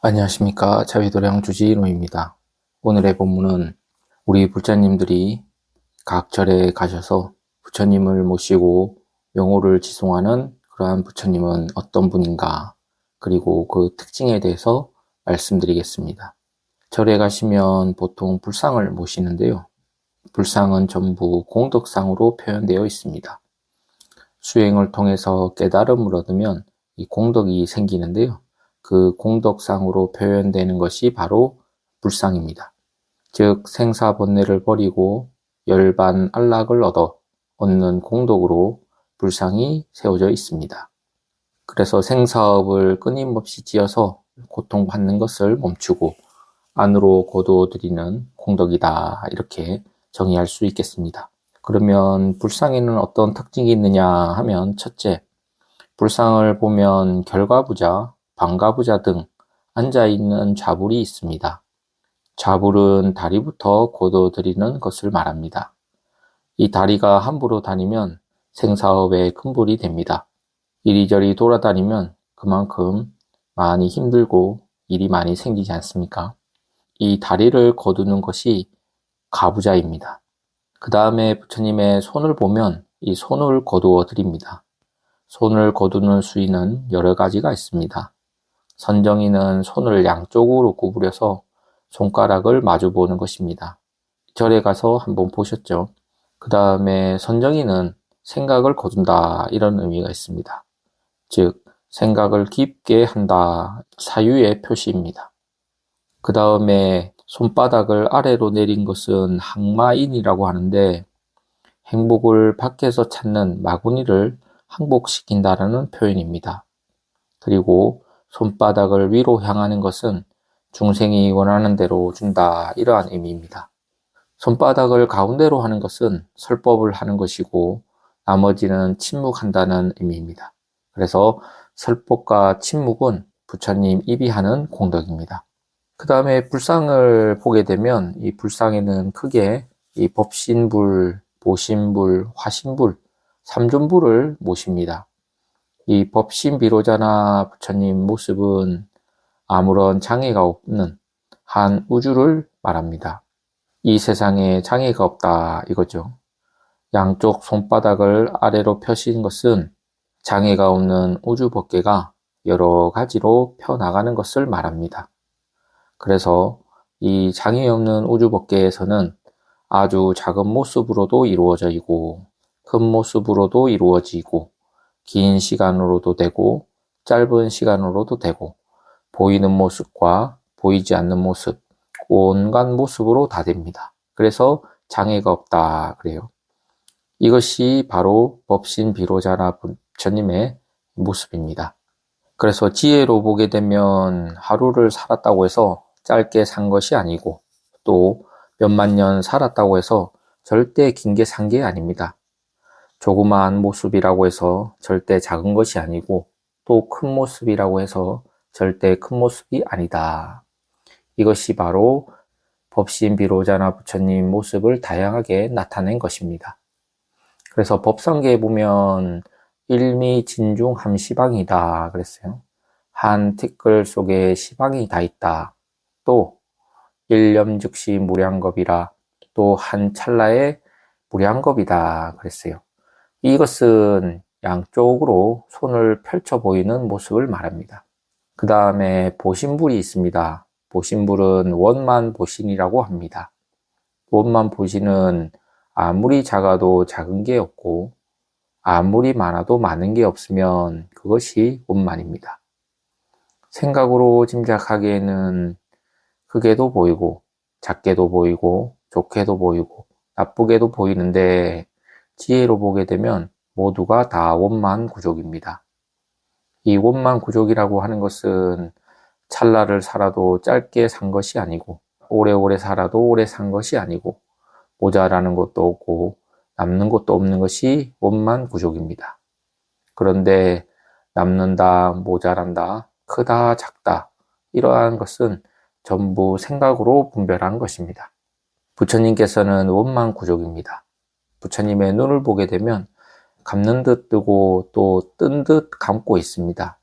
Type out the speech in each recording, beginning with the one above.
안녕하십니까. 자비도량 주지노입니다. 오늘의 본문은 우리 불자님들이 각 절에 가셔서 부처님을 모시고 명호를 지송하는 그러한 부처님은 어떤 분인가, 그리고 그 특징에 대해서 말씀드리겠습니다. 절에 가시면 보통 불상을 모시는데요. 불상은 전부 공덕상으로 표현되어 있습니다. 수행을 통해서 깨달음을 얻으면 이 공덕이 생기는데요. 그 공덕상으로 표현되는 것이 바로 불상입니다. 즉 생사번뇌를 버리고 열반 안락을 얻는 공덕으로 불상이 세워져 있습니다. 그래서 생사업을 끊임없이 지어서 고통받는 것을 멈추고 안으로 거두어들이는 공덕이다, 이렇게 정의할 수 있겠습니다. 그러면 불상에는 어떤 특징이 있느냐 하면, 첫째, 불상을 보면 결과부자, 방가부자 등 앉아있는 좌불이 있습니다. 좌불은 다리부터 거두어들이는 것을 말합니다. 이 다리가 함부로 다니면 생사업에 큰 불이 됩니다. 이리저리 돌아다니면 그만큼 많이 힘들고 일이 많이 생기지 않습니까? 이 다리를 거두는 것이 가부자입니다. 그 다음에 부처님의 손을 보면 이 손을 거두어 드립니다. 손을 거두는 수위는 여러 가지가 있습니다. 선정이는 손을 양쪽으로 구부려서 손가락을 마주 보는 것입니다. 절에 가서 한번 보셨죠? 그 다음에 선정이는 생각을 거둔다, 이런 의미가 있습니다. 즉 생각을 깊게 한다, 사유의 표시입니다. 그 다음에 손바닥을 아래로 내린 것은 항마인이라고 하는데, 행복을 밖에서 찾는 마구니를 항복시킨다라는 표현입니다. 그리고 손바닥을 위로 향하는 것은 중생이 원하는 대로 준다, 이러한 의미입니다. 손바닥을 가운데로 하는 것은 설법을 하는 것이고 나머지는 침묵한다는 의미입니다. 그래서 설법과 침묵은 부처님 입이 하는 공덕입니다. 그 다음에 불상을 보게 되면 이 불상에는 크게 이 법신불, 보신불, 화신불, 삼존불을 모십니다. 이 법신비로자나 부처님 모습은 아무런 장애가 없는 한 우주를 말합니다. 이 세상에 장애가 없다, 이거죠. 양쪽 손바닥을 아래로 펴신 것은 장애가 없는 우주 법계가 여러 가지로 펴나가는 것을 말합니다. 그래서 이 장애 없는 우주 법계에서는 아주 작은 모습으로도 이루어져 있고 큰 모습으로도 이루어지고 긴 시간으로도 되고 짧은 시간으로도 되고 보이는 모습과 보이지 않는 모습, 온갖 모습으로 다 됩니다. 그래서 장애가 없다 그래요. 이것이 바로 법신비로자나 부처님의 모습입니다. 그래서 지혜로 보게 되면 하루를 살았다고 해서 짧게 산 것이 아니고 또 몇만 년 살았다고 해서 절대 긴 게 산 게 아닙니다. 조그마한 모습이라고 해서 절대 작은 것이 아니고 또 큰 모습이라고 해서 절대 큰 모습이 아니다. 이것이 바로 법신비로자나 부처님 모습을 다양하게 나타낸 것입니다. 그래서 법상계에 보면 일미진중함시방이다 그랬어요. 한 티끌 속에 시방이 다 있다. 또 일념즉시 무량겁이라, 또 한 찰나의 무량겁이다 그랬어요. 이것은 양쪽으로 손을 펼쳐 보이는 모습을 말합니다. 그 다음에 보신불이 있습니다. 보신불은 원만보신이라고 합니다. 원만보신은 아무리 작아도 작은 게 없고 아무리 많아도 많은 게 없으면 그것이 원만입니다. 생각으로 짐작하기에는 크게도 보이고 작게도 보이고 좋게도 보이고 나쁘게도 보이는데 지혜로 보게 되면 모두가 다 원만구족입니다. 이 원만구족이라고 하는 것은 찰나를 살아도 짧게 산 것이 아니고 오래오래 살아도 오래 산 것이 아니고 모자라는 것도 없고 남는 것도 없는 것이 원만구족입니다. 그런데 남는다, 모자란다, 크다, 작다, 이러한 것은 전부 생각으로 분별한 것입니다. 부처님께서는 원만구족입니다. 부처님의 눈을 보게 되면 감는 듯 뜨고 또 뜬 듯 감고 있습니다.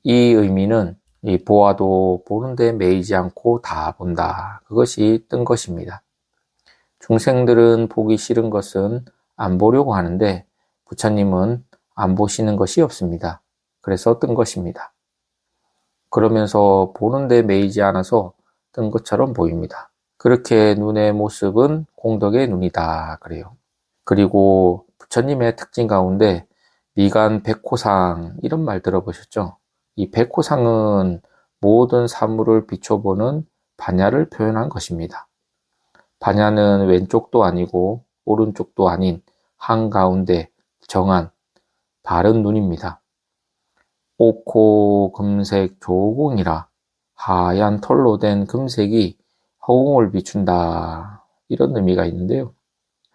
이 의미는 이 보아도 보는데 매이지 않고 다 본다. 그것이 뜬 것입니다. 중생들은 보기 싫은 것은 안 보려고 하는데 부처님은 안 보시는 것이 없습니다. 그래서 뜬 것입니다. 그러면서 보는데 매이지 않아서 뜬 것처럼 보입니다. 그렇게 눈의 모습은 공덕의 눈이다. 그래요. 그리고 부처님의 특징 가운데 미간 백호상 이런 말 들어보셨죠? 이 백호상은 모든 사물을 비춰보는 반야를 표현한 것입니다. 반야는 왼쪽도 아니고 오른쪽도 아닌 한가운데 정한 바른 눈입니다. 옥호 금색 조공이라 하얀 털로 된 금색이 허공을 비춘다. 이런 의미가 있는데요.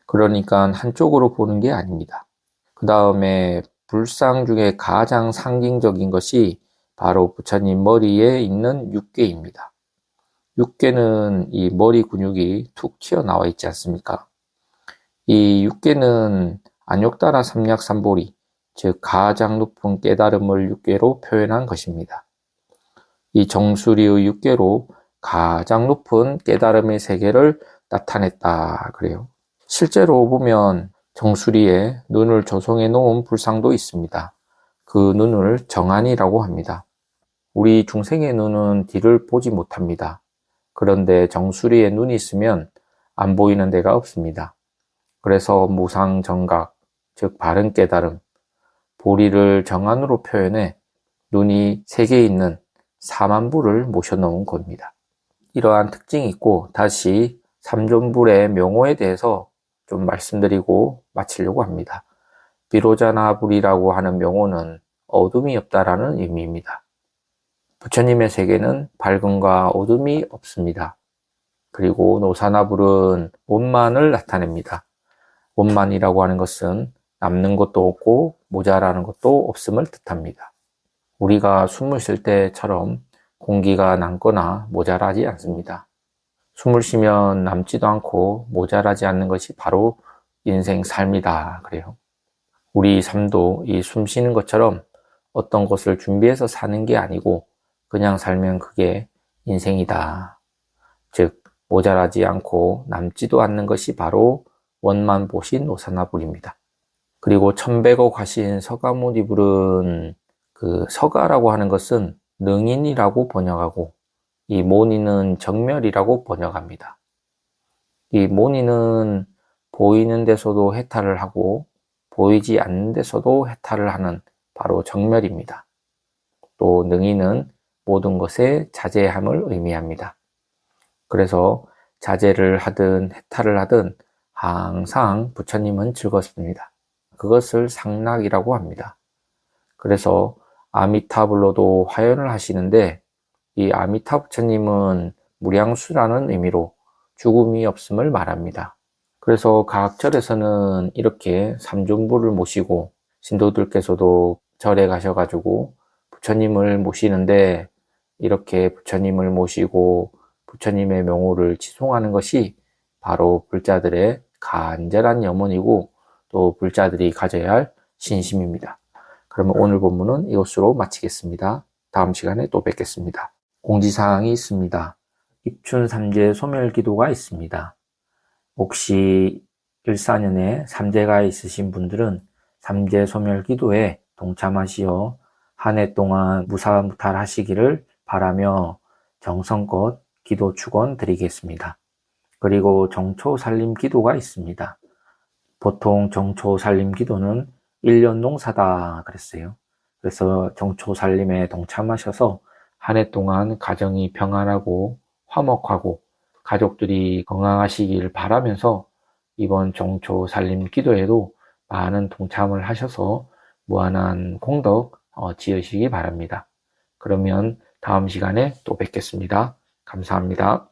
그러니까 한쪽으로 보는 게 아닙니다. 그 다음에 불상 중에 가장 상징적인 것이 바로 부처님 머리에 있는 육괴입니다. 육괴는 이 머리 근육이 툭 튀어나와 있지 않습니까? 이 육괴는 안욕다라 삼략삼보리, 즉 가장 높은 깨달음을 육괴로 표현한 것입니다. 이 정수리의 육괴로 가장 높은 깨달음의 세계를 나타냈다 그래요. 실제로 보면 정수리에 눈을 조성해 놓은 불상도 있습니다. 그 눈을 정안이라고 합니다. 우리 중생의 눈은 뒤를 보지 못합니다. 그런데 정수리에 눈이 있으면 안 보이는 데가 없습니다. 그래서 무상정각, 즉 바른 깨달음, 보리를 정안으로 표현해 눈이 세 개 있는 사만부를 모셔놓은 겁니다. 이러한 특징이 있고 다시 삼존불의 명호에 대해서 좀 말씀드리고 마치려고 합니다. 비로자나불이라고 하는 명호는 어둠이 없다라는 의미입니다. 부처님의 세계는 밝음과 어둠이 없습니다. 그리고 노사나불은 원만을 나타냅니다. 원만이라고 하는 것은 남는 것도 없고 모자라는 것도 없음을 뜻합니다. 우리가 숨을 쉴 때처럼 공기가 남거나 모자라지 않습니다. 숨을 쉬면 남지도 않고 모자라지 않는 것이 바로 인생 삶이다 그래요. 우리 삶도 이 숨 쉬는 것처럼 어떤 것을 준비해서 사는 게 아니고 그냥 살면 그게 인생이다. 즉 모자라지 않고 남지도 않는 것이 바로 원만보신 노사나불입니다. 그리고 천백억 하신 서가모니불은 그 서가라고 하는 것은 능인이라고 번역하고 이 모니는 정멸이라고 번역합니다. 이 모니는 보이는 데서도 해탈을 하고 보이지 않는 데서도 해탈을 하는 바로 정멸입니다. 또 능인은 모든 것에 자제함을 의미합니다. 그래서 자제를 하든 해탈을 하든 항상 부처님은 즐겁습니다. 그것을 상락이라고 합니다. 그래서 아미타불로도 화연을 하시는데 이 아미타 부처님은 무량수라는 의미로 죽음이 없음을 말합니다. 그래서 가학절에서는 이렇게 삼존부를 모시고 신도들께서도 절에 가셔가지고 부처님을 모시는데 이렇게 부처님을 모시고 부처님의 명호를 지송하는 것이 바로 불자들의 간절한 염원이고 또 불자들이 가져야 할 신심입니다. 그러면 오늘 본문은 이것으로 마치겠습니다. 다음 시간에 또 뵙겠습니다. 공지사항이 있습니다. 입춘삼재 소멸기도가 있습니다. 혹시 14년에 삼재가 있으신 분들은 삼재 소멸기도에 동참하시어 한 해 동안 무사무탈하시기를 바라며 정성껏 기도 축원 드리겠습니다. 그리고 정초살림 기도가 있습니다. 보통 정초살림 기도는 1년 농사다 그랬어요. 그래서 정초살림에 동참하셔서 한 해 동안 가정이 평안하고 화목하고 가족들이 건강하시길 바라면서 이번 정초살림 기도에도 많은 동참을 하셔서 무한한 공덕 지으시기 바랍니다. 그러면 다음 시간에 또 뵙겠습니다. 감사합니다.